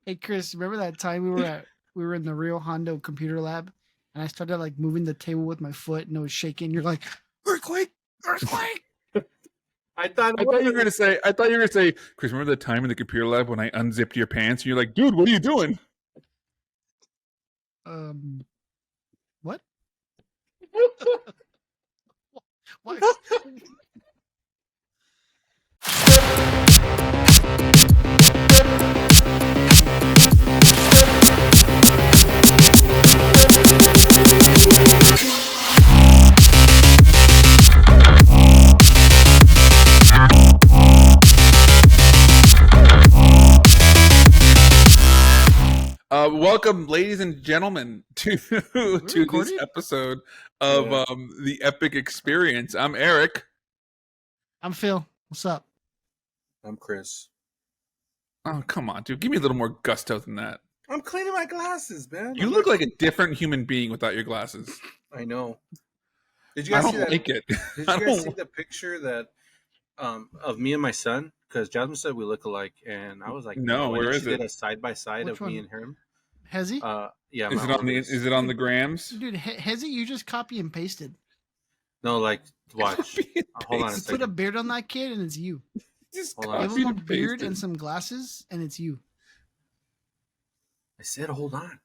Hey Chris, remember that time we were in the Rio Hondo computer lab, and I started like moving the table with my foot, and it was shaking. You're like, earthquake, earthquake. I thought you were gonna say. Chris, remember the time in the computer lab when I unzipped your pants? And you're like, dude, what are you doing? What? What? Welcome, ladies and gentlemen, to this recording? episode of the EPiK Experience. I'm Eric. I'm Phil. What's up? I'm Kris. Oh, come on, dude. Give me a little more gusto than that. I'm cleaning my glasses, man. You look like a different human being without your glasses. I know. Did you guys see that? Like it. Did you guys see the picture that of me and my son? Because Jasmine said we look alike, and I was like, no. Where is she it? did a side by side of me and him. Has he? Yeah. Is it on the grams? Dude, has he? You just copy and pasted. No, like watch. Hold on a Just second. put a beard on that kid, and it's you. Just Give him a beard and some glasses, and it's you. I said, hold on.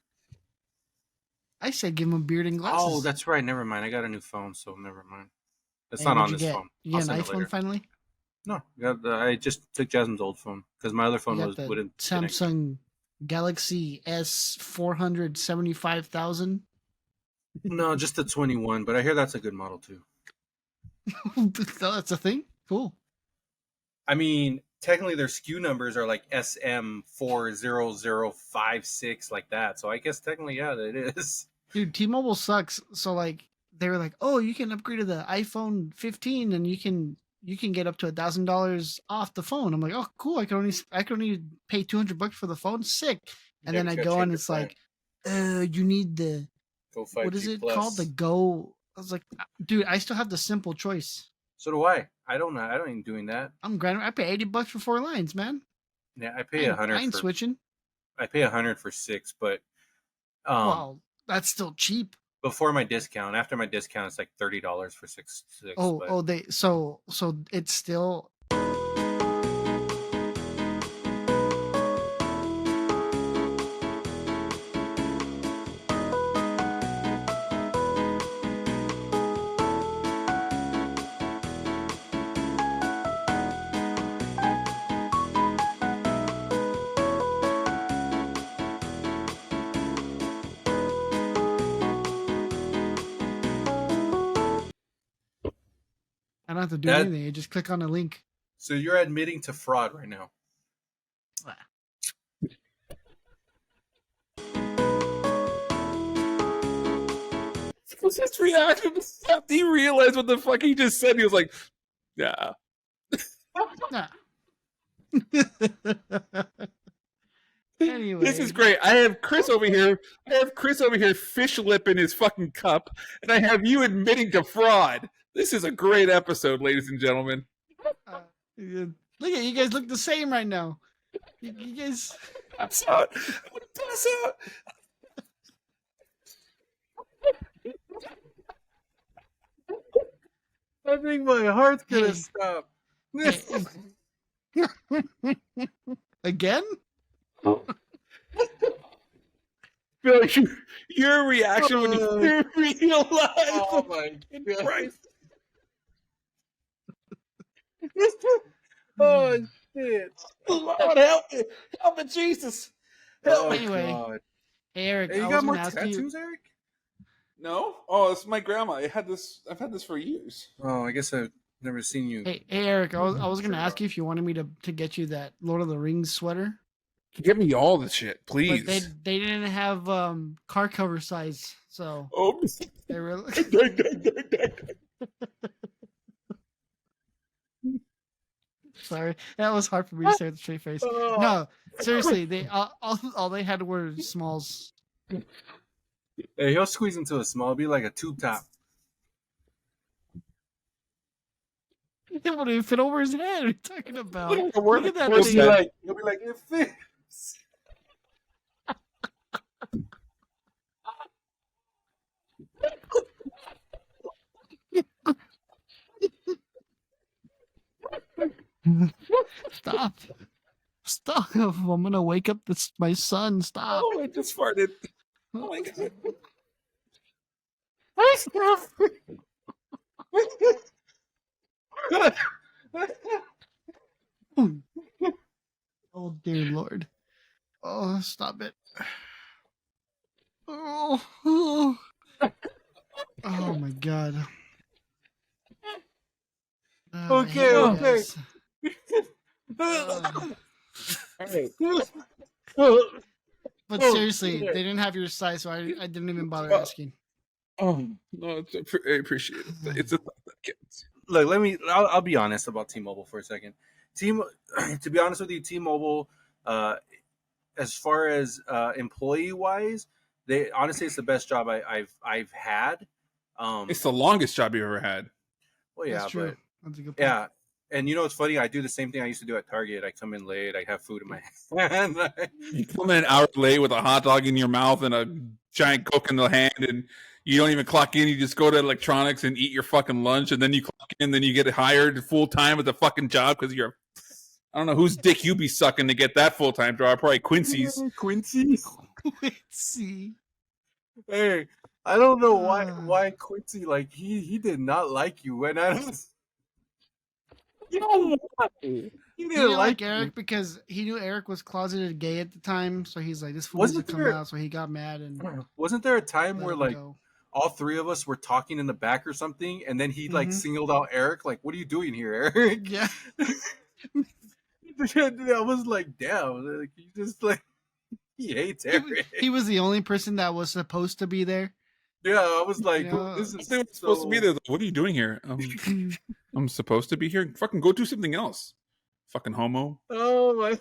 I said give him a beard and glasses. Oh, that's right. Never mind. I got a new phone, so never mind. It's Hey, not on what'd this you get? phone. You got an iPhone finally? No, I just took Jasmine's old phone because my other phone You got the wouldn't. Samsung Galaxy S475,000. No, just the 21. But I hear that's a good model too. That's a thing. Cool. I mean, technically their SKU numbers are like SM40056 like that. So I guess technically, yeah, it is. Dude, T-Mobile sucks. So like they were like, oh, you can upgrade to the iPhone 15 and you can get up to $1,000 off the phone. I'm like, oh, cool. I can only pay $200 for the phone. Sick. And then I go and it's like, you need the what is it called? The Go. I was like, dude, I still have the simple choice. So do I. I don't know. I don't even doing that. I'm granted. I pay $80 for 4 lines, man. Yeah, I pay 100. I ain't switching. I pay 100 for 6, but well, that's still cheap. Before my discount, after my discount, it's like $30 for 6. So it's still. I don't have to do anything. You just click on the link. So you're admitting to fraud right now. Was his reaction? He realized what the fuck he just said. He was like, "Yeah." Nah. Anyway, this is great. I have Kris over here. Fish lipping his fucking cup, and I have you admitting to fraud. This is a great episode, ladies and gentlemen. Look at you guys. Look the same right now. You guys. Pass out. I'm gonna pass out. I think my heart's gonna stop. Again? Bill, your reaction when you realize. Oh my God. Oh shit! Lord, help me! Help me, Jesus! Help me! Anyway, God. Hey, Eric, you got more tattoos, Eric? No. Oh, it's my grandma. I've had this for years. Oh, I guess I've never seen you. Hey, Eric, I was gonna ask you if you wanted me to get you that Lord of the Rings sweater. Give me all the shit, please. But they didn't have car cover size, so they were. Sorry, that was hard for me to say with a straight face. No, seriously, they all they had were smalls. Hey, he'll squeeze into a small. It'll be like a tube top. It wouldn't even fit over his head. What are you talking about? Look at that. He'll be like, it fits. Stop. Stop. I'm gonna wake up my son. Stop. Oh, I just farted. Oh my god. Oh dear Lord. Oh, stop it. Oh, oh. Oh my god. Oh, I hate you Okay. guys. Hey. But seriously, they didn't have your size, so I didn't even bother asking. Oh no, I appreciate it. It's a thought that counts. Look, I'll be honest about T-Mobile for a second. To be honest with you, T-Mobile, as far as employee wise, they honestly it's the best job I've had. It's the longest job you ever had. Well, yeah, That's true. but That's a good point. yeah, and you know what's funny? I do the same thing I used to do at Target. I come in late. I have food in my hand. You come in an hour late with a hot dog in your mouth and a giant Coke in the hand, and you don't even clock in. You just go to electronics and eat your fucking lunch, and then you clock in, then you get hired full time at the fucking job because you're. I don't know whose dick you be sucking to get that full time job. Probably Quincy's. Quincy's. Quincy. Hey, I don't know why Quincy like he did not like you when I was. You know what? He didn't like Eric because he knew Eric was closeted gay at the time, so he's like, this fool needs to come out, so he got mad and wasn't there a time where like go. all three of us were talking in the back or something, and then he like singled out Eric, like, what are you doing here, Eric? Yeah. I was like, damn, like, he just like he hates Eric. He was the only person that was supposed to be there. Yeah, I was like, this is supposed to be there. What are you doing here? I'm supposed to be here. Fucking go do something else. Fucking homo. Oh my.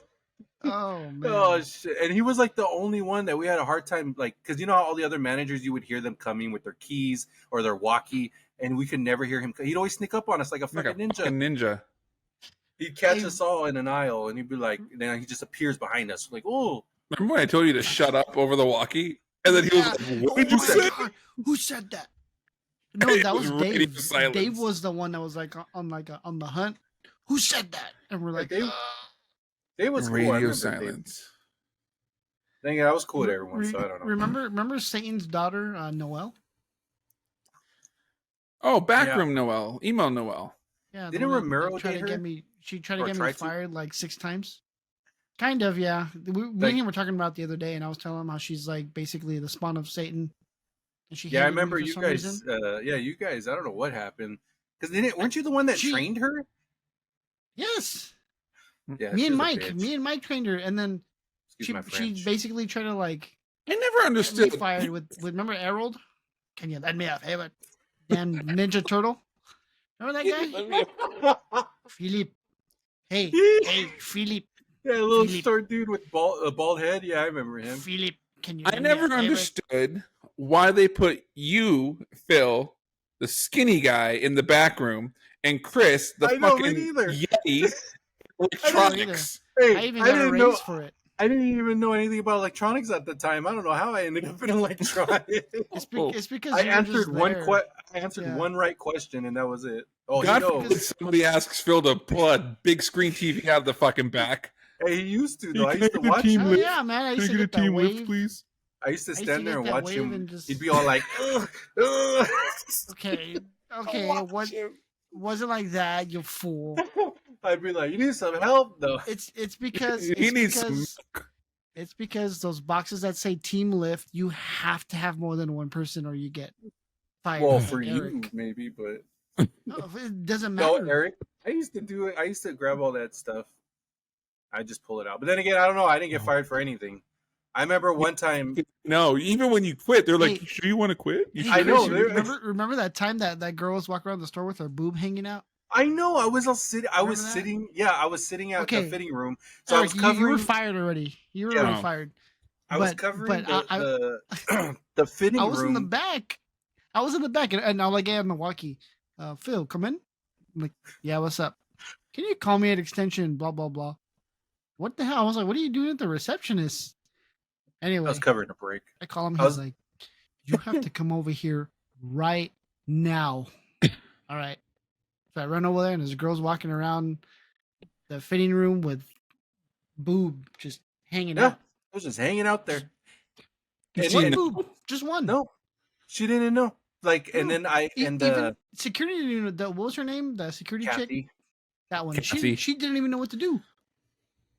Oh man. Oh shit! And he was like the only one that we had a hard time, like, because you know how all the other managers, you would hear them coming with their keys or their walkie, and we could never hear him. He'd always sneak up on us like a fucking ninja. He'd catch us all in an aisle, and he'd be like, then he just appears behind us, like, oh. Remember when I told you to shut up over the walkie? And then he was like, what did you say? God. Who said that? No, that was Dave. Dave was the one that was like on the hunt. Who said that? And we're like, Dave was radio cool. silence. Dang it, I was cool with everyone, so I don't know. Remember Satan's daughter, Noelle? Oh, backroom Noelle, email Noelle. Yeah, didn't Romero try to get me? She tried to get me fired like 6 times. Kind of, yeah. We and him were talking about it the other day, and I was telling him how she's like basically the spawn of Satan. And she I remember you guys. You guys. I don't know what happened because weren't you the one that trained her? Yes. Yeah. Me and Mike trained her, and then she basically tried to like. I never understood. Fired with remember Harold? Can you let me have Harold? Damn Ninja Turtle. Remember that guy? Philip. Hey, Philip. Yeah, a little short dude with a bald head. Yeah, I remember him. Philip, can you? I never understood why they put you, Phil, the skinny guy, in the back room, and Kris, the fucking Yeti, electronics. I even got a raise for it. I didn't even know anything about electronics at the time. I don't know how I ended up in electronics. It's because I answered one right question, and that was it. Oh, God forbid somebody asks Phil to pull a big screen TV out of the fucking back. Hey, he used to though. I used to watch him. Yeah, man. I used to get a team lift, please. I used to stand there and watch him. He'd be all like, ugh. Okay. What? Wasn't like that, you fool. I'd be like, you need some help though. It's because he needs some milk. It's because those boxes that say team lift, you have to have more than one person or you get fired. Well, for you maybe, but no, it doesn't matter. No, Eric. I used to do it. I used to grab all that stuff. I just pull it out. But then again, I don't know. I didn't get fired for anything. I remember one time. No, even when you quit, they're like, "Sure you want to quit?" I know. Remember that time that girl was walking around the store with her boob hanging out? I know. I was sitting. I was sitting at the fitting room. So Eric, I was covering. You were fired already. You were already fired. I was covering the fitting room. I was in the back. And I'm like, "Hey, Milwaukee, Phil, come in." I'm like, "Yeah, what's up? Can you call me at extension blah blah blah?" What the hell? I was like, "What are you doing at the receptionist?" Anyway, I was covering a break. I call him. He's like, "You have to come over here right now." All right. So I run over there, and there's girls walking around. the fitting room with boob just hanging Yeah, out. it was just hanging out there. Did One she know? boob, just one. No, she didn't know. Like, and No. then I and Even security didn't even know. What was her name? The security chick. Kathy. That one. Kathy. She didn't even know what to do.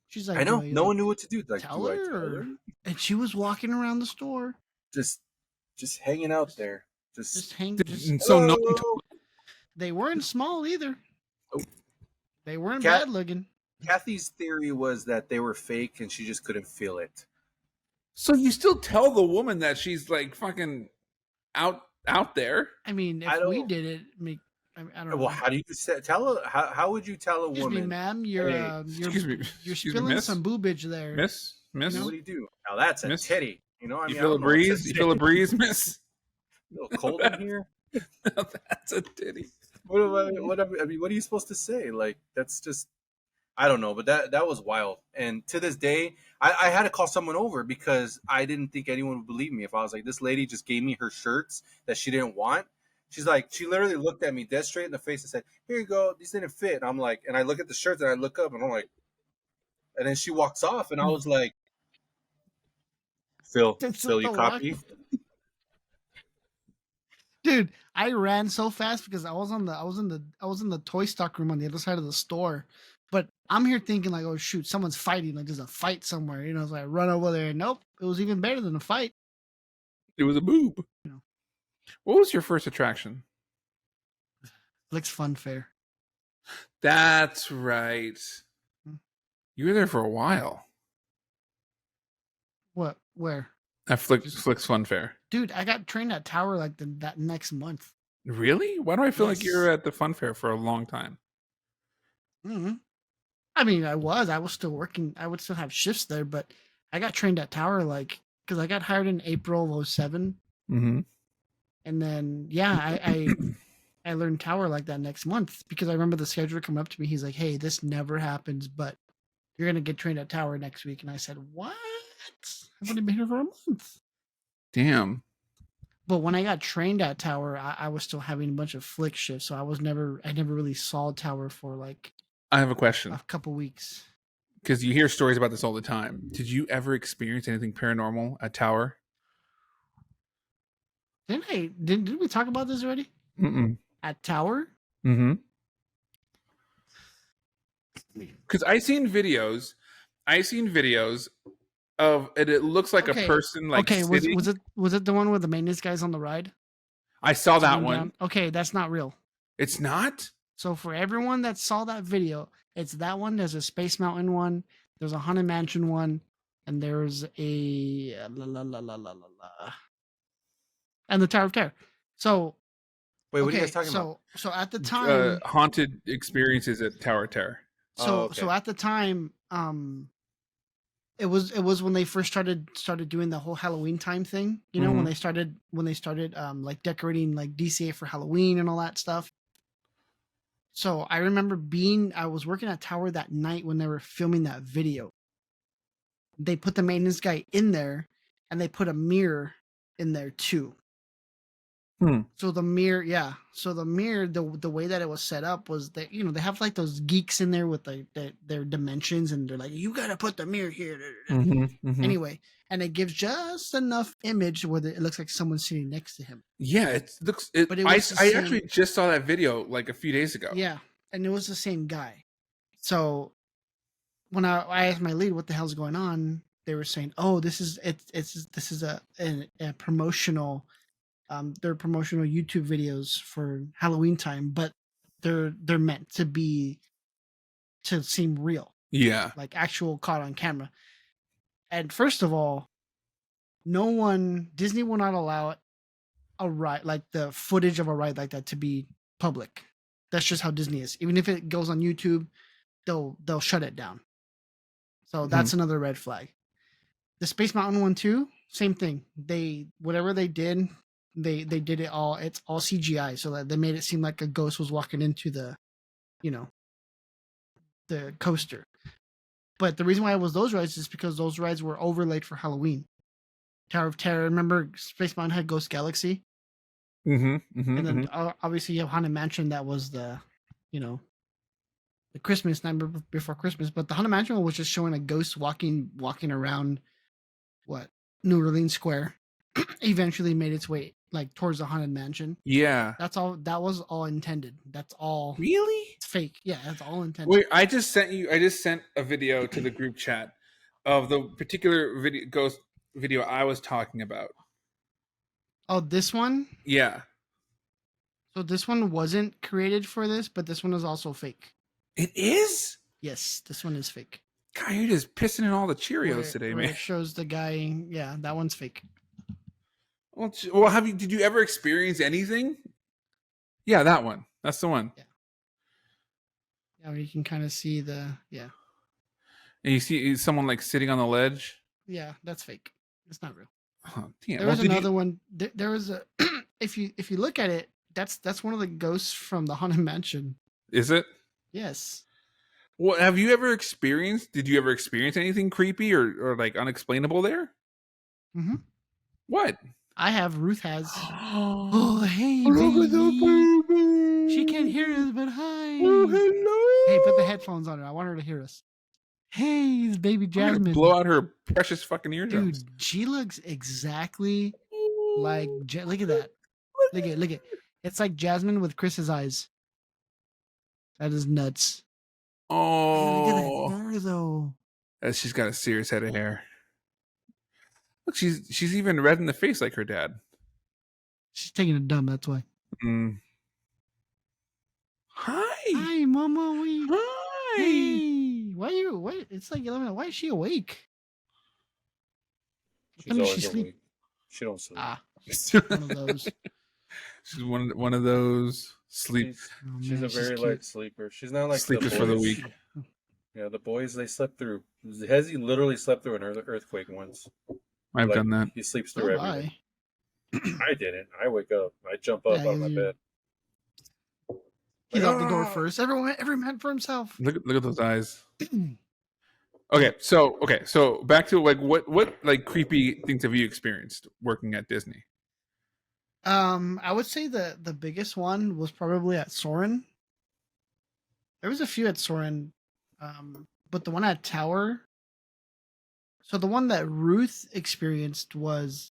She's like, I know. do No I, one knew what to do. Like, tell do I her? tell her? And she was walking around the store. Just hanging out there. Just hang. And so no one told They weren't small either. Oh. They weren't bad looking. Kathy's theory was that they were fake and she just couldn't feel it. So you still tell the woman that she's like fucking out there? I mean, if we did it, I don't know. Well, how do you tell her? How would you tell a Excuse woman? me, ma'am. You're you're spilling some boobage there. Miss. What do you do? Now that's a titty. You know, I mean, you feel a breeze? You feel a breeze, miss? A little cold in here. That's a titty. What are you supposed to say? Like, that's just, I don't know, but that was wild. And to this day, I had to call someone over because I didn't think anyone would believe me if I was like, this lady just gave me her shirts that she didn't want. She's like, she literally looked at me dead straight in the face and said, here you go, these didn't fit. And I'm like, and I look at the shirts and I look up and I'm like, and then she walks off and I was like, Phil, you copy? Dude, I ran so fast because I was in the toy stock room on the other side of the store. But I'm here thinking like, oh shoot, someone's fighting. Like there's a fight somewhere. You know, so I run over there and nope, it was even better than a fight. It was a boob. You know. What was your first attraction? Flick's Fun Fair. That's right. You were there for a while. What? Where? At Flick's Fun Fair. Dude, I got trained at Tower like that next month. Really? Why do I feel like you were at the Fun Fair for a long time? Mm-hmm. I mean, I was still working. I would still have shifts there, but I got trained at Tower like because I got hired in April of 07. Mm-hmm. And then I learned Tower like that next month because I remember the scheduler coming up to me. He's like, "Hey, this never happens, but you're gonna get trained at Tower next week." And I said, "What? I've only been here for a month." Damn. But when I got trained at Tower, I was still having a bunch of flick shifts, so I never really saw Tower for like. I have a question. A couple weeks. Because you hear stories about this all the time. Did you ever experience anything paranormal at Tower? Didn't we talk about this already? Mm-mm. At Tower? Mm-hmm. Because I seen videos of it. It looks like a person like sitting. Was it the one with the maintenance guys on the ride? I saw that one. Down? Okay, that's not real. It's not? So for everyone that saw that video, it's that one. There's a Space Mountain one. There's a Haunted Mansion one. And there's a and the Tower of Terror. So wait, what are you guys talking about? So at the time, haunted experiences at Tower of Terror. So at the time, it was when they first started doing the whole Halloween time thing. You know, when they started like decorating like DCA for Halloween and all that stuff. So I remember I was working at Tower that night when they were filming that video. They put the maintenance guy in there and they put a mirror in there too. So the mirror, the way that it was set up was that, you know, they have like those geeks in there with like their dimensions and they're like, you got to put the mirror here. Anyway, and it gives just enough image where it looks like someone's sitting next to him. Yeah, I actually just saw that video like a few days ago. Yeah, and it was the same guy. So when I asked my lead what the hell's going on, they were saying, "Oh, this is a promotional. They're promotional YouTube videos for Halloween time, but they're meant to seem real. Yeah, like actual caught on camera." And first of all, Disney will not allow a ride like the footage of a ride like that to be public. That's just how Disney is. Even if it goes on YouTube, they'll shut it down. So that's another red flag. The Space Mountain one too, same thing. Whatever they did, they did it all. It's all CGI, so that they made it seem like a ghost was walking into the coaster. But the reason why it was those rides is because those rides were overlaid for Halloween. Tower of Terror. Remember, Space Mountain had Ghost Galaxy. And then obviously you have Haunted Mansion. That was the the Christmas night before Christmas, but the Haunted Mansion one was just showing a ghost walking around New Orleans Square. Eventually made its way like towards the Haunted Mansion. Yeah. That's all. That was all intended. That's all. Really? It's fake. Yeah, that's all intended. Wait, I just sent a video to the group chat of the particular ghost video I was talking about. Oh, this one? Yeah. So this one wasn't created for this, but this one is also fake. It is? Yes, this one is fake. God, you're just pissing in all the Cheerios today, man. It shows the guy. Yeah, that one's fake. Well, did you ever experience anything? Yeah, that one. That's the one. Yeah. Yeah, you can kind of see the And you see someone like sitting on the ledge. Yeah, that's fake. It's not real. Oh, damn. There was another one. There was a. if you look at it, that's one of the ghosts from the Haunted Mansion. Is it? Yes. Well, have you ever experienced? Did you ever experience anything creepy or like unexplainable there? Mm-hmm. What? I have. Ruth has. Oh, hey, baby. She can't hear us, but hi. Oh, hello. Hey, put the headphones on her. I want her to hear us. Hey, it's baby Jasmine. Blow out her precious fucking eardrums. Dude, she looks exactly like. Look at that. Look at. It's like Jasmine with Kris's eyes. That is nuts. Oh, look at that hair, though. She's got a serious head of hair. Look, she's even red in the face like her dad. She's taking a dump. That's why. Mm. Hi, Mama. Hi. Hey, why? It's like 11. Why is she awake? She's always awake. She don't sleep. One of those. She's one of those sleep. She's a very light sleeper. She's not like sleepers for the week. Yeah, the boys, they slept through. Hezzy literally slept through an earthquake once. I've done that. He sleeps through everything. I didn't. I wake up. I jump up out of my bed. He's out the door first. Every man for himself. Look at those eyes. Okay, so back to like what like creepy things have you experienced working at Disney? I would say the biggest one was probably at Soarin'. There was a few at Soarin', but the one at Tower. So the one that Ruth experienced was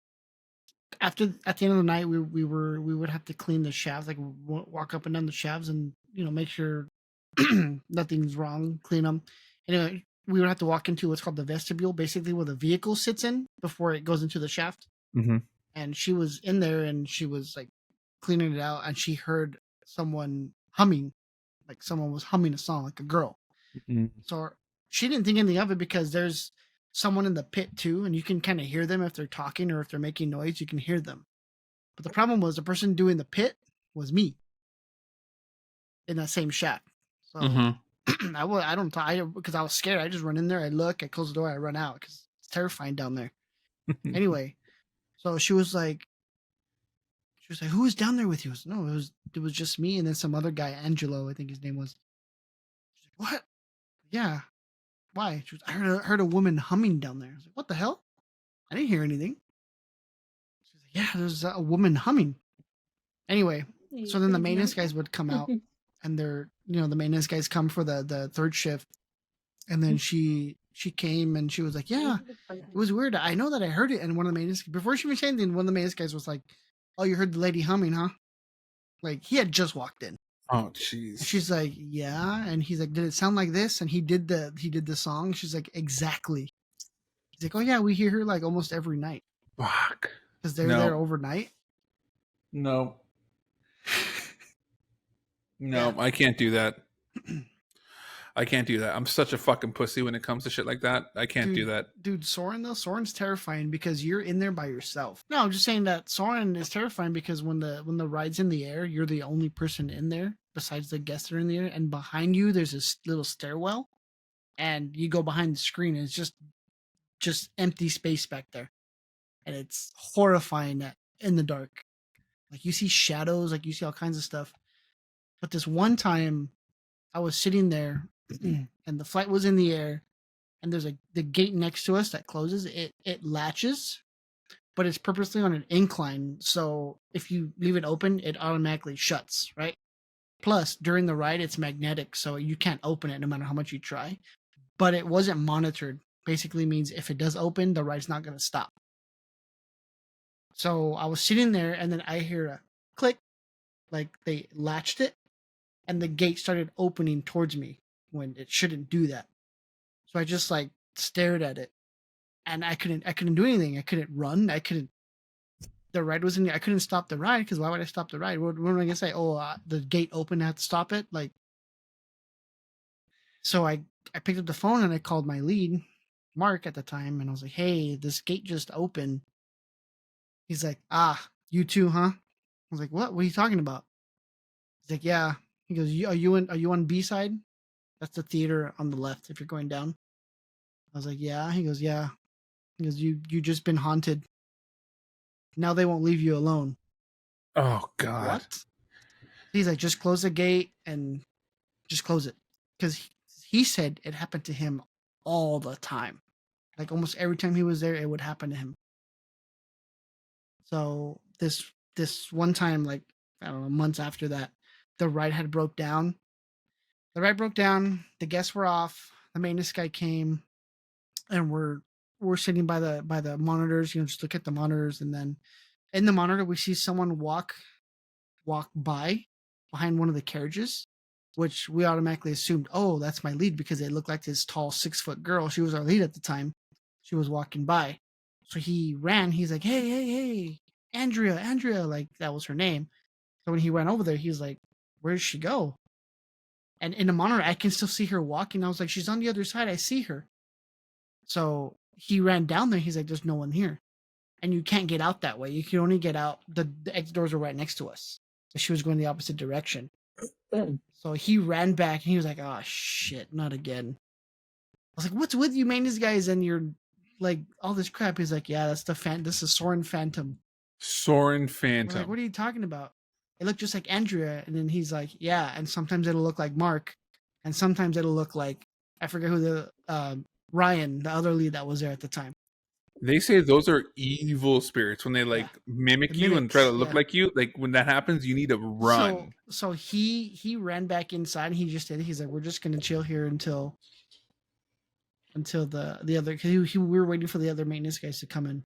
at the end of the night we would have to clean the shafts, like walk up and down the shafts and make sure nothing's wrong, clean them. Anyway, we would have to walk into what's called the vestibule, basically where the vehicle sits in before it goes into the shaft. Mm-hmm. And she was in there and she was like cleaning it out, and she heard someone humming, like someone was humming a song, like a girl. Mm-hmm. So she didn't think anything of it because there's someone in the pit too, and you can kind of hear them if they're talking or if they're making noise, you can hear them. But the problem was the person doing the pit was me in that same shaft. So I don't talk because I was scared. I just run in there, I look, I close the door, I run out because it's terrifying down there. Anyway, so she was like, who was down there with you? No, it was just me and then some other guy, Angelo, I think his name was. She's like, what? Yeah. Why? She was, I heard a woman humming down there. I was like, what the hell? I didn't hear anything. She's like, yeah, there's a woman humming. Anyway, so then the maintenance guys would come out, and they're, the maintenance guys come for the third shift, and then she came and she was like, yeah, it was weird. I know that I heard it, and one of the maintenance, before she was saying anything, one of the maintenance guys was like, oh, you heard the lady humming, huh? Like, he had just walked in. Oh, jeez. She's like, yeah, and he's like, did it sound like this? And he did the song. She's like, exactly. He's like, oh yeah, we hear her like almost every night. Fuck. Because they're there overnight. No. No, I can't do that. I can't do that. I'm such a fucking pussy when it comes to shit like that. I can't do that. Dude, Soarin's terrifying because you're in there by yourself. No, I'm just saying that Soarin' is terrifying because when the ride's in the air, you're the only person in there besides the guests that are in the air, and behind you there's this little stairwell, and you go behind the screen and it's just empty space back there. And it's horrifying in the dark. Like you see shadows, like you see all kinds of stuff. But this one time I was sitting there and the flight was in the air, and there's the gate next to us that closes. It latches, but it's purposely on an incline. So if you leave it open, it automatically shuts, right? Plus, during the ride, it's magnetic, so you can't open it no matter how much you try. But it wasn't monitored. Basically means if it does open, the ride's not going to stop. So I was sitting there, and then I hear a click, like they latched it, and the gate started opening towards me when it shouldn't do that. So I just like stared at it, and I couldn't do anything. I couldn't run. The ride wasn't. I couldn't stop the ride because why would I stop the ride? What am I gonna say? Oh, the gate opened. I have to stop it. Like, so I picked up the phone and I called my lead, Mark, at the time, and I was like, "Hey, this gate just opened." He's like, "Ah, you too, huh?" I was like, "What? What are you talking about?" He's like, "Yeah." He goes, Are you on B side? That's the theater on the left if you're going down." I was like, "Yeah." He goes, "Yeah." He goes, "You just been haunted. Now they won't leave you alone." Oh God. What? He's like, "Just close the gate and just close it," because he said it happened to him all the time. Like almost every time he was there, it would happen to him. So this one time, like I don't know, months after that, the ride had broke down. The ride broke down. The guests were off. The maintenance guy came, and we're sitting by the monitors. Just look at the monitors, and then in the monitor we see someone walk by behind one of the carriages, which we automatically assumed, oh, that's my lead because it looked like this tall 6-foot girl. She was our lead at the time. She was walking by. So he ran. He's like, hey, hey, hey, Andrea. Like that was her name. So when he ran over there, he was like, where did she go? And in the monitor, I can still see her walking. I was like, she's on the other side. I see her. So he ran down there. He's like, there's no one here. And you can't get out that way. You can only get out. The exit doors are right next to us. So she was going the opposite direction. So he ran back and he was like, oh, shit, not again. I was like, what's with you maintenance guys and you're like all this crap? He's like, yeah, this is Soren Phantom. Soren I Phantom. was like, what are you talking about? It looked just like Andrea. And then he's like, yeah, and sometimes it'll look like Mark. And sometimes it'll look like, I forget who the, Ryan, the other lead that was there at the time. They say those are evil spirits when they like mimic you and try to look like you. Like when that happens, you need to run. So he ran back inside and he just did. He's like, we're just gonna chill here until the other. Cause we were waiting for the other maintenance guys to come in.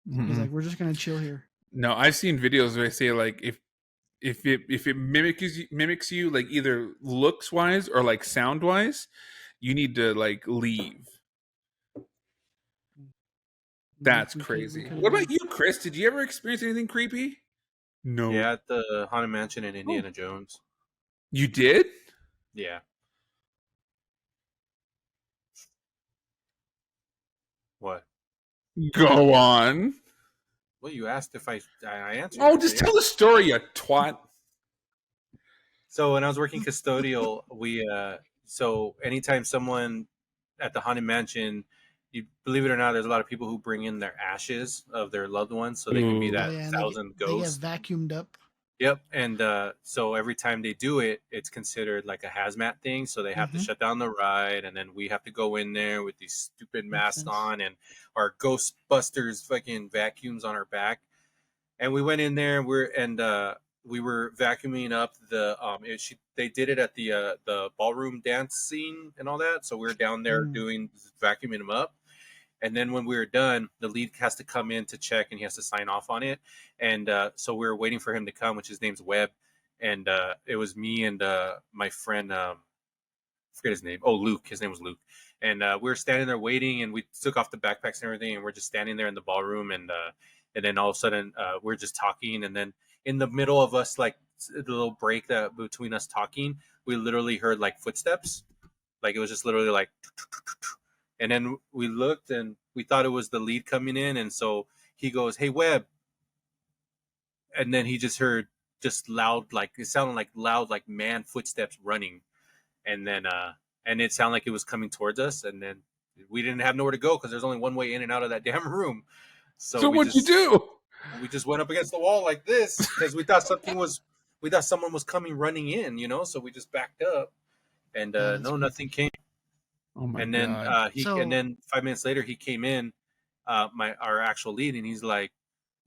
Mm-hmm. He's like, we're just gonna chill here. No, I've seen videos where they say like if it mimics you like either looks wise or like sound wise, you need to like leave. That's crazy. What about you, Kris? Did you ever experience anything creepy? No. Yeah, at the Haunted Mansion in Indiana Jones. You did? Yeah. What? Go on. Well, you asked if I answered. Oh, just tell the story, you twat. So when I was working custodial, so anytime someone at the Haunted Mansion, you believe it or not, there's a lot of people who bring in their ashes of their loved ones, so they can be that 1,000 ghosts. They get vacuumed up. Yep, and so every time they do it, it's considered like a hazmat thing. So they have to shut down the ride, and then we have to go in there with these stupid masks on and our Ghostbusters fucking vacuums on our back. And we went in there, we were vacuuming up they did it at the ballroom dance scene and all that. So we were down there vacuuming them up. And then when we were done, the lead has to come in to check and he has to sign off on it. And so we were waiting for him to come, which his name's Webb. And it was me and my friend, I forget his name. Oh, Luke. His name was Luke. And we were standing there waiting and we took off the backpacks and everything. And we're just standing there in the ballroom. And then all of a sudden we're just talking. And then in the middle of us, like the little break that between us talking, we literally heard like footsteps. Like it was just literally like, and then we looked and we thought it was the lead coming in. And so he goes, hey, Webb. And then he just heard just loud, like it sounded like loud, like man footsteps running. And then, and it sounded like it was coming towards us. And then we didn't have nowhere to go because there's only one way in and out of that damn room. So what'd you do? We just went up against the wall like this because we thought someone was coming running in, so we just backed up and nothing came. Oh my and then God. And then 5 minutes later he came in, our actual lead, and he's like,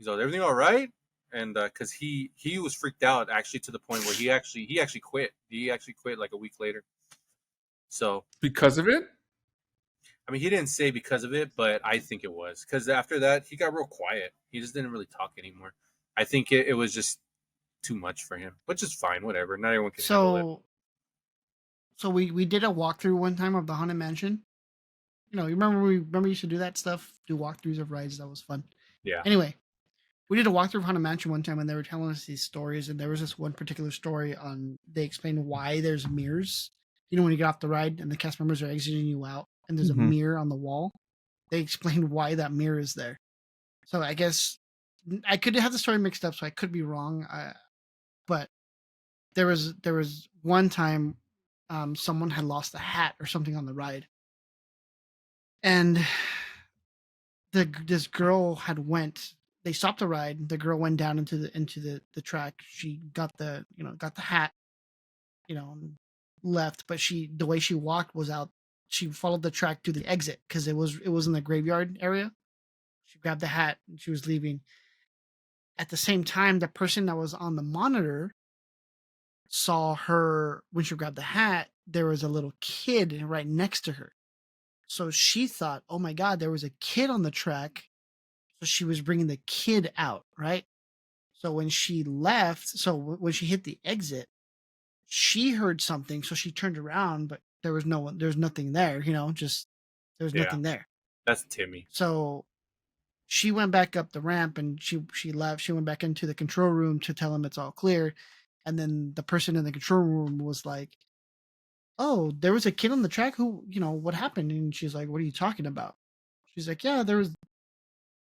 everything all right? and because he was freaked out actually to the point where he actually quit. He actually quit like a week later. So because of it. I mean, he didn't say because of it, but I think it was because after that he got real quiet. He just didn't really talk anymore. I think it was just too much for him, which is fine. Whatever. Not everyone can handle it. So we did a walkthrough one time of the Haunted Mansion. You remember we used to do that stuff, do walkthroughs of rides. That was fun. Yeah. Anyway, we did a walkthrough of Haunted Mansion one time, and they were telling us these stories. And there was this one particular story on. They explained why there's mirrors. When you get off the ride and the cast members are exiting you out, and there's a mirror on the wall. They explained why that mirror is there. So I guess I could have the story mixed up, so I could be wrong. But there was one time someone had lost a hat or something on the ride, and this girl had went. They stopped the ride. The girl went down into the track. She got the hat, left. But the way she walked was out. She followed the track to the exit because it was in the graveyard area. She grabbed the hat and she was leaving. At the same time, the person that was on the monitor saw her when she grabbed the hat. There was a little kid right next to her. So she thought, oh my God, there was a kid on the track. So she was bringing the kid out, right? So when she left, when she hit the exit, she heard something. So she turned around, but there was no one, there was nothing there, just there was nothing there. That's Timmy. So she went back up the ramp and she left. She went back into the control room to tell him it's all clear. And then the person in the control room was like, oh, there was a kid on the track who, what happened? And she's like, what are you talking about? She's like, yeah,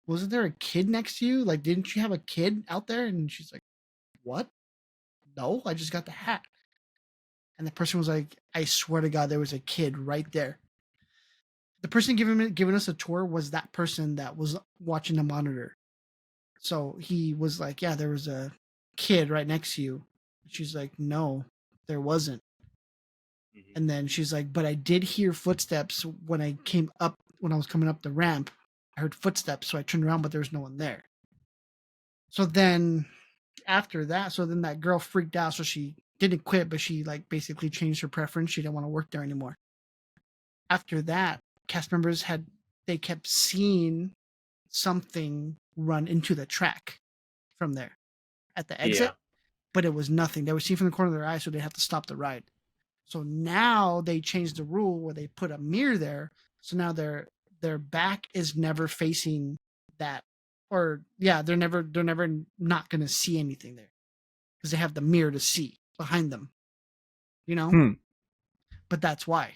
wasn't there a kid next to you? Like, didn't you have a kid out there? And she's like, what? No, I just got the hat. And the person was like, I swear to God, there was a kid right there. The person giving us a tour was that person that was watching the monitor. So he was like, yeah, there was a kid right next to you. She's like, no, there wasn't. Mm-hmm. And then she's like, but I did hear footsteps when I was coming up the ramp. I heard footsteps, so I turned around, but there was no one there. So then after that, then that girl freaked out, so she didn't quit, but she basically changed her preference. She didn't want to work there anymore. After that, cast members kept seeing something run into the track from there at the exit, but it was nothing. They would see from the corner of their eye, so they'd have to stop the ride. So now they changed the rule where they put a mirror there. So now their back is never facing that, or they're never not going to see anything there because they have the mirror to see behind them, But that's why.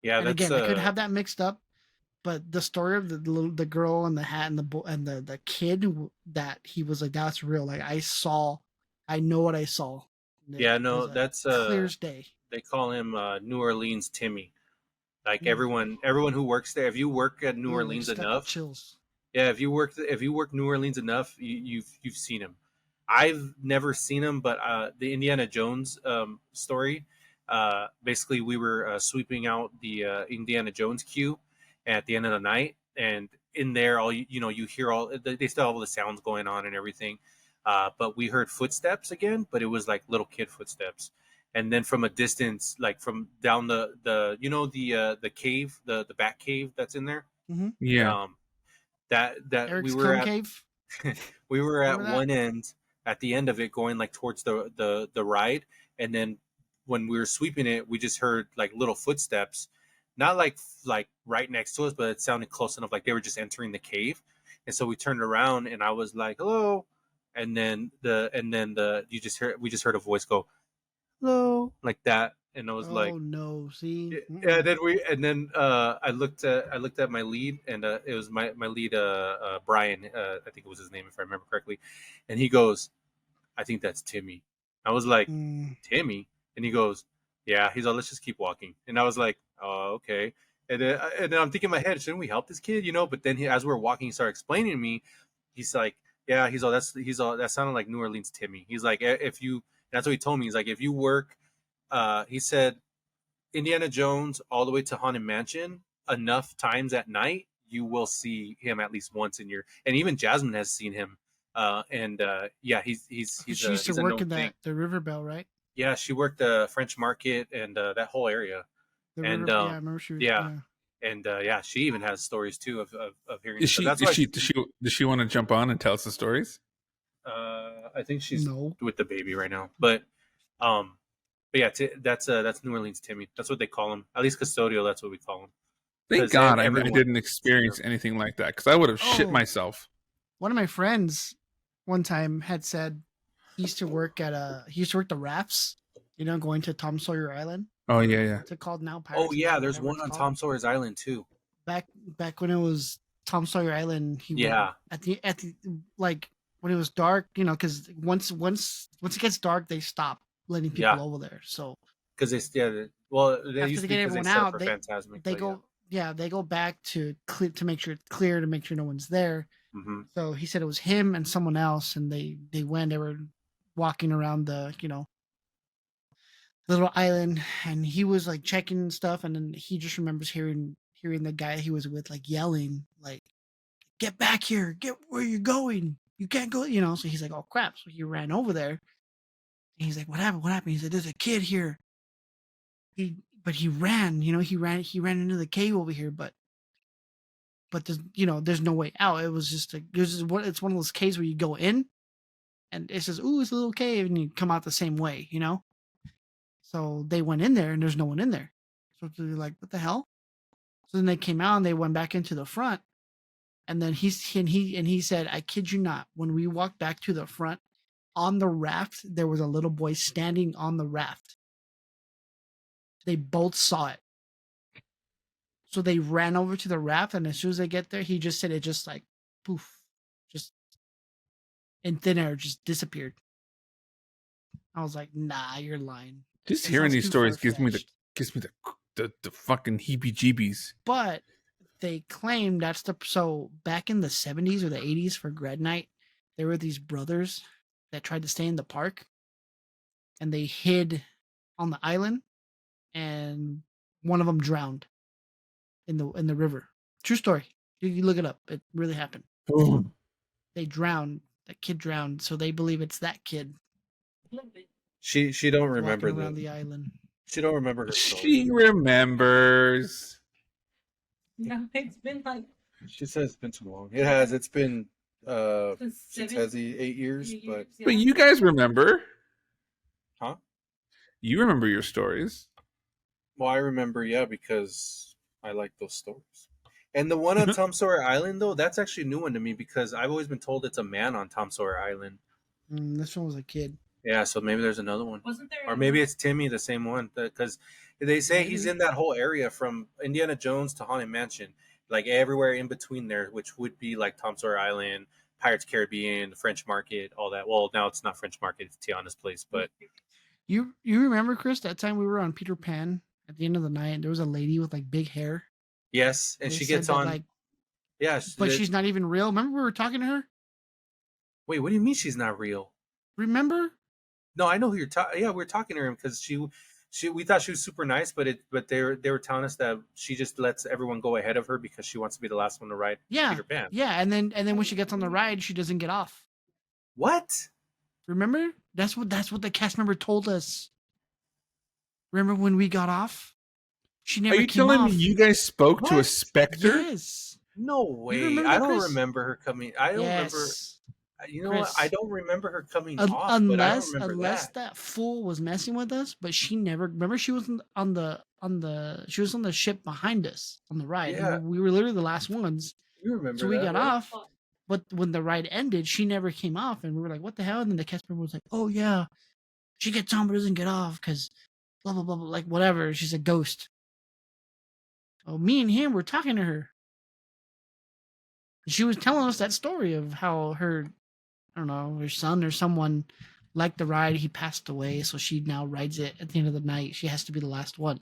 Yeah, and again, I could have that mixed up, but the story of the girl and the hat and the kid that he was like, that's real. Like I know what I saw. Yeah, no, that's clear as day. They call him New Orleans Timmy. Like everyone who works there, if you work at New Orleans enough, chills. Yeah, if you work New Orleans enough, you've seen him. I've never seen him, but the Indiana Jones story. Basically, we were sweeping out the Indiana Jones queue at the end of the night, and in there, you hear they still have all the sounds going on and everything. But we heard footsteps again, but it was like little kid footsteps. And then from a distance, like from down the cave, the bat cave that's in there. Mm-hmm. Yeah. That Eric's cave. We were at one end, at the end of it, going like towards the ride, and then when we were sweeping it, we just heard like little footsteps, not like right next to us, but it sounded close enough, like they were just entering the cave. And so we turned around, and I was like, "Hello," and then we just heard a voice go, "Hello," like that, and I was like, "Oh no, see." Yeah, then I looked at my lead, and it was my lead, Brian, I think it was his name if I remember correctly, and he goes, "I think that's Timmy." I was like, "Timmy?" And he goes, "Yeah." He's like, "Let's just keep walking." And I was like, "Oh, okay." And then I'm thinking in my head, shouldn't we help this kid, But then as we were walking, he started explaining to me. He's like, "Yeah." That sounded like New Orleans Timmy. He's like, if you, that's what he told me. He's like, if you work, he said, Indiana Jones all the way to Haunted Mansion enough times at night, you will see him at least once in your. And even Jasmine has seen him Yeah, he's She used to he's a work known in thing. the Riverbell, right? Yeah, she worked the French Market and that whole area. The And River. Yeah, I remember she was. yeah, Yeah. and yeah, she even has stories too of hearing Is stuff. she? That's Is why she? Does she want to jump on and tell us the stories? I think she's No. with the baby right now. Um, but yeah, that's New Orleans Timmy. That's what they call him. At least custodial. That's what we call him. Thank Because God I everyone. didn't experience anything like that because I would have shit Oh, myself. one of my friends one time had said he used to work the rafts, going to Tom Sawyer Island. Oh yeah, yeah. What's it called now? Oh Pirates yeah, Cove, there's whatever one it's on called. Tom Sawyer's Island too. Back when it was Tom Sawyer Island, he would Yeah, at the like when it was dark, because once it gets dark, they stop letting people yeah, over there. So because well, they after used they to be get because they everyone set up out, for they Phantasmic. they But yeah, go they go back to make sure it's clear, to make sure no one's there. hmm So he said it was him and someone else, and they were walking around the little island, and he was like checking stuff, and then he just remembers hearing the guy he was with like yelling like, "Get back here! Get where you're going! You can't go!" So he's like, "Oh crap!" So he ran over there, and he's like, "What happened? What happened?" He said, "There's a kid here." But he ran. He ran into the cave over here, but there's no way out. It's one of those caves where you go in, and it says, "Ooh, it's a little cave," and you come out the same way. So they went in there, and there's no one in there. So they're like, "What the hell?" So then they came out, and they went back into the front, and then he said, "I kid you not, when we walked back to the front, on the raft, there was a little boy standing on the raft. They both saw it. So they ran over to the raft, and as soon as they get there, he just said it just like poof, just in thin air, just disappeared. I was like, nah, you're lying. Just It hearing sounds these too stories gives me the far-fetched. the fucking heebie-jeebies. But they claim so back in the 70s or the 80s for grad night, there were these brothers that tried to stay in the park, and they hid on the island, and one of them drowned in the river. True story. You look it up. It really happened. They drowned. That kid drowned, so they believe it's that kid. she don't remember walking around the island. She don't remember her story. She remembers. No, it's been like. She says it's been too long. It has. It's been since 8 years, but But you guys remember. Huh? You remember your stories. Well, I remember, yeah, because I like those stories. And the one on Tom Sawyer Island, though, that's actually a new one to me because I've always been told it's a man on Tom Sawyer Island. This one was a kid. Yeah, so maybe there's another one. Wasn't there? Or maybe it's Timmy, the same one. Because they say he's in that whole area from Indiana Jones to Haunted Mansion, like everywhere in between there, which would be like Tom Sawyer Island, Pirates Caribbean, the French Market, all that. Well, now it's not French Market; it's Tiana's place. But You remember, Chris, that time we were on Peter Pan at the end of the night? There was a lady with like big hair. yes, and They she said gets that, on. like, Yeah, but she's not even real. Remember we were talking to her? Wait, what do you mean she's not real? Remember? No, I know who you're talking. Yeah, we were talking to her because we thought she was super nice, but they were telling us that she just lets everyone go ahead of her because she wants to be the last one to ride Yeah. Peter Pan. Yeah, and then when she gets on the ride, she doesn't get off. What? Remember? That's what the cast member told us. Remember when we got off? She never Are you came telling off. me you guys spoke to a What? specter? Yes. No way. remember I that, don't Chris? remember her coming. I don't remember. Yes. You know Chris. what? I don't remember her coming off, but I don't Unless remember that fool was messing with us, but she never. Remember, she was on the ship behind us on the ride. Yeah. And we were literally the last ones. You remember So we that, got right? off, but when the ride ended, she never came off, and we were like, "What the hell?" And then the cast member was like, "Oh yeah, she gets on but doesn't get off because blah blah blah blah, like whatever. She's a ghost." Oh, me and him were talking to her. She was telling us that story of how her, I don't know, her son or someone liked the ride. He passed away, so she now rides it at the end of the night. She has to be the last one.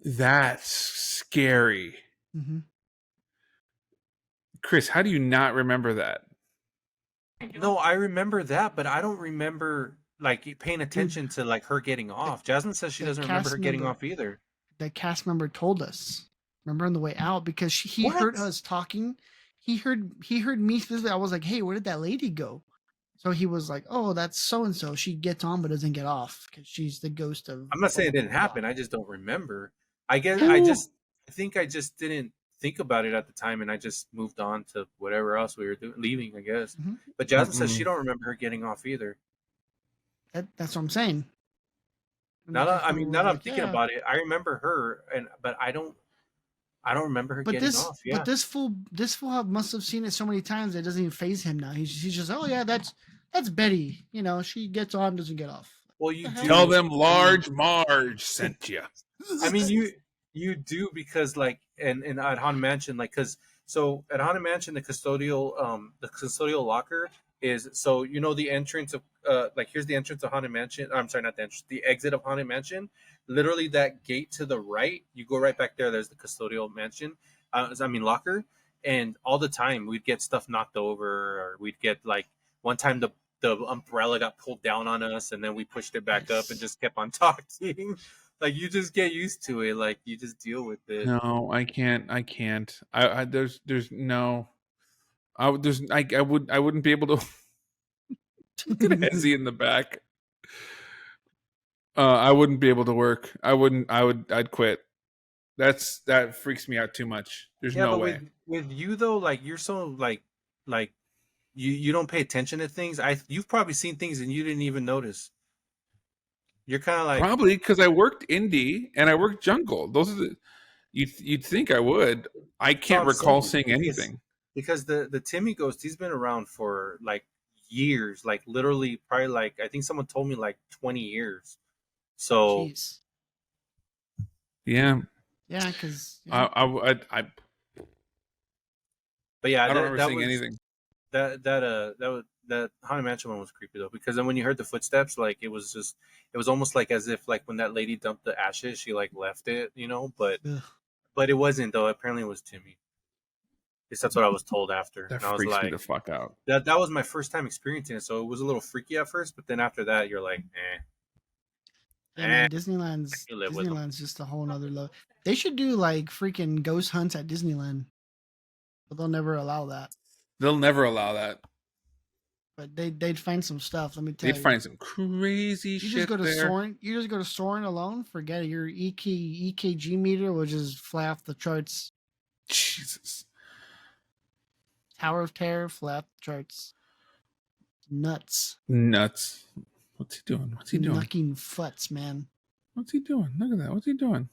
That's scary. Mm-hmm. Chris, how do you not remember that? No, I remember that, but I don't remember like paying attention to like her getting off. Jasmine says she the doesn't remember her cast getting member- off either. The cast member told us. Remember on the way out, because he heard What? us talking. he heard me specifically. I was like, hey, where did that lady go? So he was like, oh, that's so and so. She gets on but doesn't get off because she's the ghost of. I'm not saying it blah, didn't blah, blah, happen. I just don't remember. I guess Yeah. I think I just didn't think about it at the time, and I just moved on to whatever else we were leaving. I guess. Mhm. But Jasmine says she don't remember her getting off either. That's what I'm saying. And Now I that just remember I'm like, thinking yeah. about it, I remember her, but I don't remember her But getting this, off. Yeah. but this fool must have seen it so many times that it doesn't even phase him now. He's just, oh yeah, that's Betty. You know, she gets on, doesn't get off. Well, you The hell? do. Tell them Large Marge sent you. I mean, you do because like and at Haunted Mansion, like because so at Haunted Mansion the custodial locker is so you know the entrance of like here's the entrance of Haunted Mansion. I'm sorry, not the entrance, the exit of Haunted Mansion. Literally that gate to the right, you go right back there. There's the custodial mansion. Locker, and all the time we'd get stuff knocked over, or we'd get like one time the umbrella got pulled down on us, and then we pushed it back up and just kept on talking. Like you just get used to it. Like you just deal with it. No, I can't. There's no. I wouldn't be able to. Look at Hezzy in the back. I wouldn't be able to work. I'd quit. That freaks me out too much. There's no way. With you though, like you're so like you don't pay attention to things. You've probably seen things and you didn't even notice. You're kind of like Probably because I worked indie and I worked jungle. Those are the you'd think I would. I can't recall seeing anything. Because the Timmy ghost, he's been around for like years, like literally probably like I think someone told me like 20 years. So Jeez. Yeah. Yeah, because I but yeah, I don't remember seeing anything. That Haunted Mansion one was creepy though, because then when you heard the footsteps, like it was almost like as if like when that lady dumped the ashes, she like left it, you know, but it wasn't though. Apparently it was Timmy. At least that's what I was told after. That and I was freaks like, me the fuck out. That was my first time experiencing it, so it was a little freaky at first, but then after that you're like, Yeah, man, Disneyland's just a whole nother level. They should do like freaking ghost hunts at Disneyland, but they'll never allow that. They'll never allow that. But they'd find some stuff. Let me tell you. They'd find some crazy shit. You just go to there. Soarin'. You just go to Soarin' alone. Forget it. Your EKG meter will just fly off the charts. Jesus. Tower of Terror, fly off the charts. Nuts. What's he doing? What's he doing? Knocking futs, man. What's he doing? Look at that. What's he doing?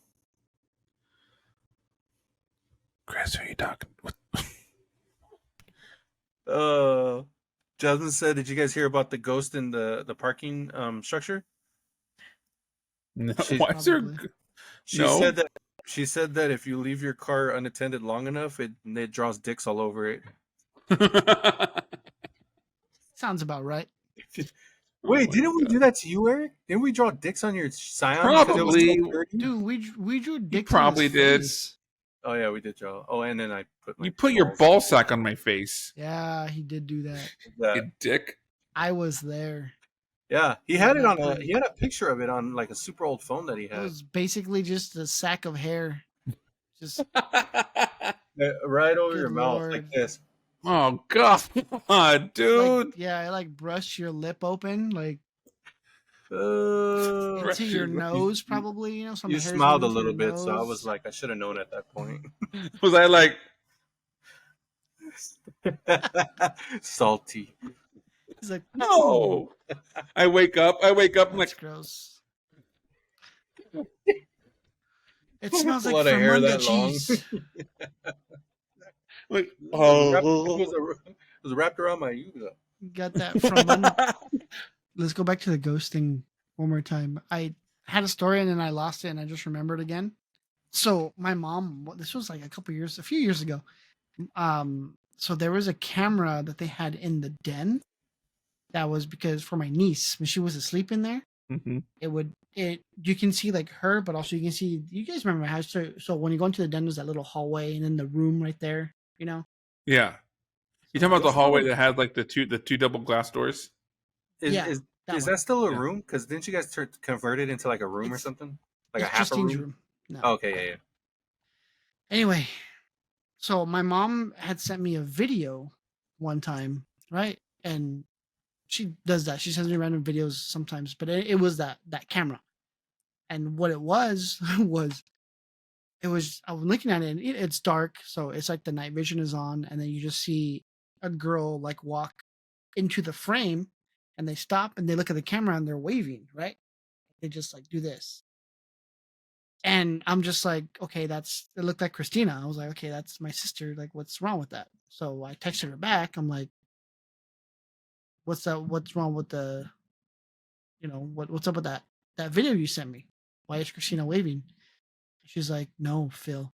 Kris, who are you talking? What? Jasmine said, "Did you guys hear about the ghost in the parking structure?" No. Why is there? She said that if you leave your car unattended long enough, it draws dicks all over it. Sounds about right. Wait, didn't we do that to you, Eric? Didn't we draw dicks on your Scion? Probably. Dude, we drew dicks. You probably on his did. Face. Oh yeah, we did draw. Oh, and then I put you put your ball sack on my face. Yeah, he did do that. You dick. I was there. Yeah, he had it on he had a picture of it on like a super old phone that he had. It was basically just a sack of hair. Just right over your mouth like this. Oh god, dude. Like, yeah, I like brush your lip open, like into your nose, probably. You know, some you smiled a little bit, so I was like, I should have known at that point. Was I like salty? He's like, no. I wake up. I'm like, gross. It smells like a hair that cheese. Like, it was wrapped around my yuga. Got that from. Let's go back to the ghosting one more time. I had a story and then I lost it and I just remembered again. So my mom, this was like a few years ago. So there was a camera that they had in the den. That was because for my niece, when she was asleep in there, you can see like her, but also you can see, you guys remember how, so when you go into the den, there's that little hallway and then the room right there, you know? Yeah. You talking about the hallway that had like the two double glass doors? Is that still a room? Because didn't you guys convert it into like a room or something? Like a half a room? No. Oh, okay, yeah. Anyway, So my mom had sent me a video one time, right? And she does that. She sends me random videos sometimes, but it was that camera. And what it was was I was looking at it and it's dark, so it's like the night vision is on, and then you just see a girl like walk into the frame, and they stop and they look at the camera and they're waving, right? They just like do this. And I'm just like, okay, it looked like Christina. I was like, okay, that's my sister. Like, what's wrong with that? So I texted her back. I'm like, what's that? What's wrong with what's up with that video you sent me? Why is Christina waving? She's like, no, Phil,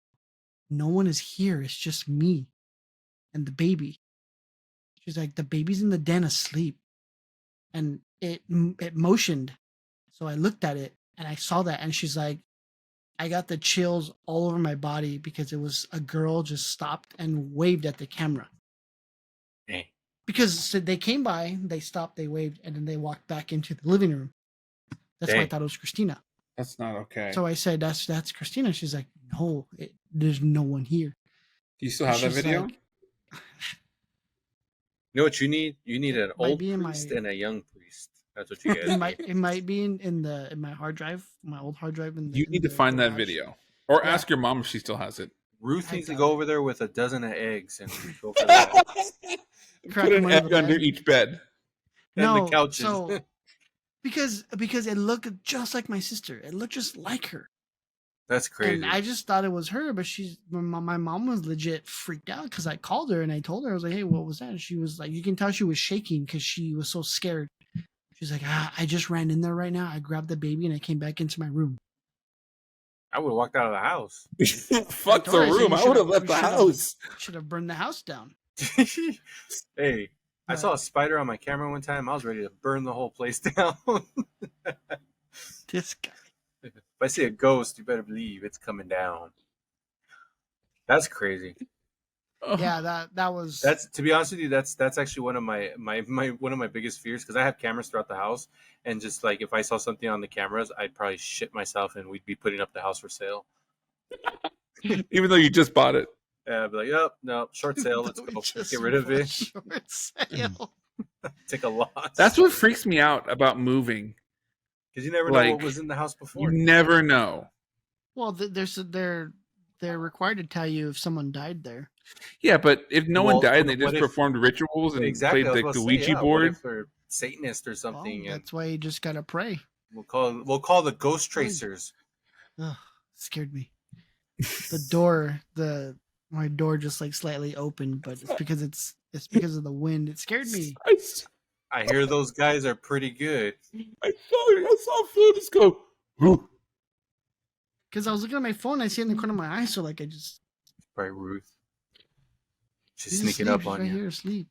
no one is here. It's just me and the baby. She's like, the baby's in the den asleep. And it motioned. So I looked at it and I saw that. And she's like, I got the chills all over my body because it was a girl just stopped and waved at the camera. Hey. Because they came by, they stopped, they waved, and then they walked back into the living room. That's why I thought it was Christina. That's not okay. So I said, that's Christina. She's like, no, there's no one here. Do you still have that video? Like, you know what you need? You need an old priest and a young priest. That's what you guys It might be in my hard drive, my old hard drive. You need to find that video. Or ask your mom if she still has it. Ruth needs to go over there with a dozen of eggs and go for that. Put an egg under each bed. And the couches. So, because it looked just like my sister. It looked just like her. That's crazy. And I just thought it was her, but my mom was legit freaked out because I called her and I told her, I was like, hey, what was that? And she was like, you can tell she was shaking because she was so scared. She's like, I just ran in there right now. I grabbed the baby and I came back into my room. I would have walked out of the house. Fuck the room. I would have left the house. Should have burned the house down. Hey, I saw a spider on my camera one time. I was ready to burn the whole place down. This guy. If I see a ghost, you better believe it's coming down. That's crazy. Yeah, that was. That's, to be honest with you, that's actually one of my one of my biggest fears, because I have cameras throughout the house, and just like if I saw something on the cameras, I'd probably shit myself, and we'd be putting up the house for sale. Even though you just bought it. Yeah, I'd be like, oh no, short sale. Let's go. Get rid of it. Short sale. Take a loss. That's what freaks me out about moving. Because you never know what was in the house before. You never know. Well, they're required to tell you if someone died there. Yeah, but if no one died and they just performed rituals and played like the Ouija board, what if they're Satanist or something? Well, that's why you just gotta pray. We'll call the ghost tracers. Ugh, scared me. My door just like slightly opened, but it's because of the wind. It scared me. I hear those guys are pretty good. I saw Phil just go. Because I was looking at my phone, I see it in the corner of my eye, so like I just. Probably Ruth. She's sneaking up on you. Right here asleep.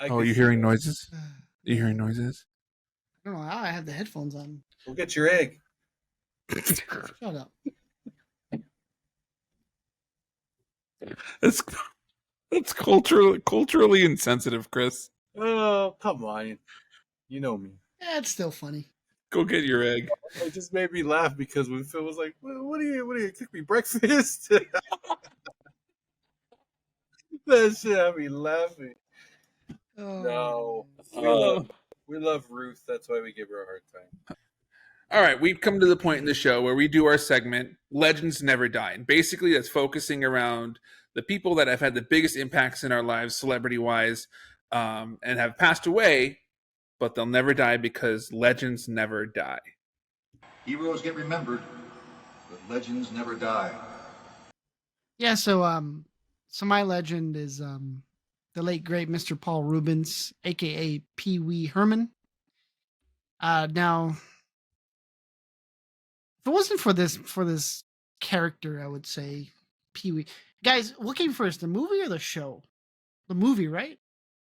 Oh, are you hearing noises? Are you hearing noises? I don't know how I have the headphones on. Go get your egg. Shut up. That's culturally insensitive, Kris. Oh, come on. You know me. Yeah, it's still funny. Go get your egg. It just made me laugh because when Phil was like, what are you cook me breakfast? That shit had me laughing. Oh. No. We love Ruth. That's why we give her a hard time. All right, we've come to the point in the show where we do our segment, Legends Never Die. And basically that's focusing around the people that have had the biggest impacts in our lives, celebrity-wise, and have passed away, but they'll never die because legends never die. Heroes get remembered, but legends never die. Yeah, so my legend is the late great Mr. Paul Rubens, aka Pee Wee Herman. Now, if it wasn't for this character, I would say Pee Wee. Guys, what came first, the movie or the show? The movie, right?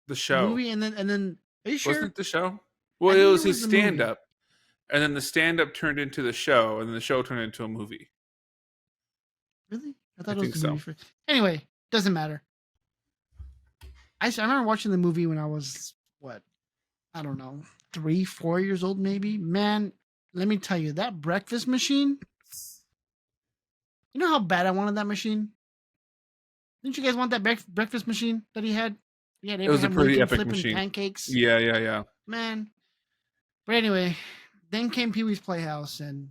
The show. The movie, and then are you sure? Wasn't it the show? Well, it was his stand-up. And then the stand-up turned into the show, and then the show turned into a movie. Really? I thought it was the movie first. Anyway, doesn't matter. I remember watching the movie when I was, I don't know, 3-4 years old maybe. Man, let me tell you, that breakfast machine, you know how bad I wanted that machine? Didn't you guys want that breakfast machine that he had? Yeah, it was a pretty epic machine. Pancakes. Yeah. Man. But anyway, then came Pee-wee's Playhouse, and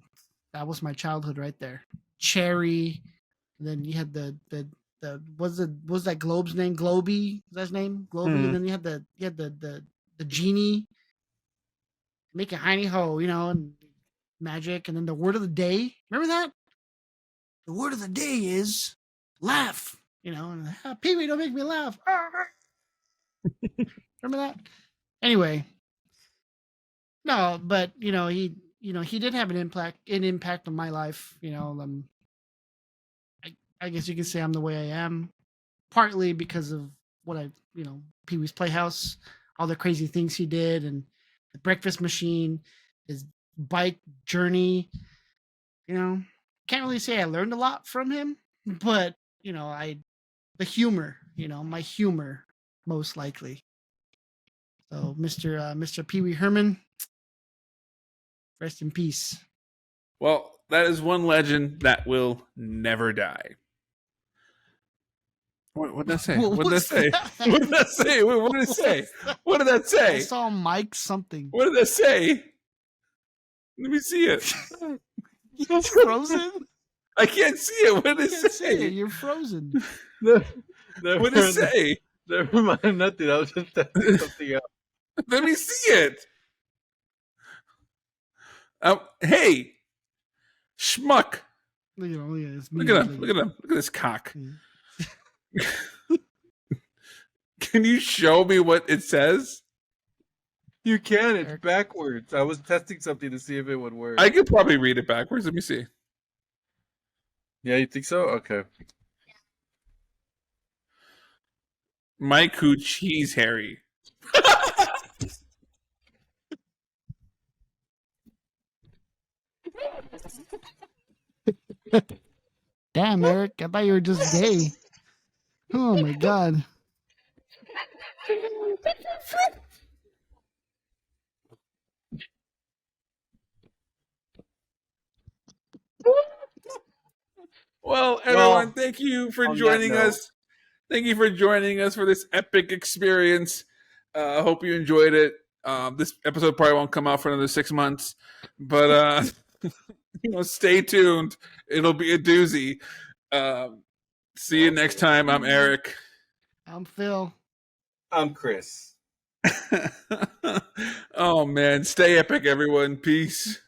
that was my childhood right there. Cherry. And then you had the what's that globe's name? Globey? Is that his name? Globey. Mhm. And then you had the genie. Make a hiney ho, and magic. And then the word of the day. Remember that? The word of the day is laugh. And Pee-wee, don't make me laugh. Remember that? Anyway. No, but he did have an impact on my life. I guess you can say I'm the way I am, partly because of what Pee-wee's Playhouse, all the crazy things he did, and the breakfast machine, his bike journey. Can't really say I learned a lot from him, but the humor, my humor, most likely. So, Mr. Pee-wee Herman, rest in peace. Well, that is one legend that will never die. What did that say? What did that say? What did that say? What did it say? What did that say? I saw Mike something. What did that say? Let me see it. You're frozen? I can't see it. What did it say? You're frozen. What did it say? Never mind, nothing. I was just testing something out. Let me see it. Hey, schmuck. Look at him. Look at him. Look at him. Look at this cock. Can you show me what it says? You can. It's backwards. I was testing something to see if it would work. I could probably read it backwards. Let me see. Yeah, you think so? Okay. Mike Who Cheese Harry. Damn, Eric. I thought you were just gay. Oh, my God. Well, everyone, thank you for joining us. Thank you for joining us for this epic experience. I hope you enjoyed it. This episode probably won't come out for another 6 months, but stay tuned. It'll be a doozy. See you next time. I'm Eric. I'm Phil. I'm Kris. Oh man, stay epic, everyone. Peace.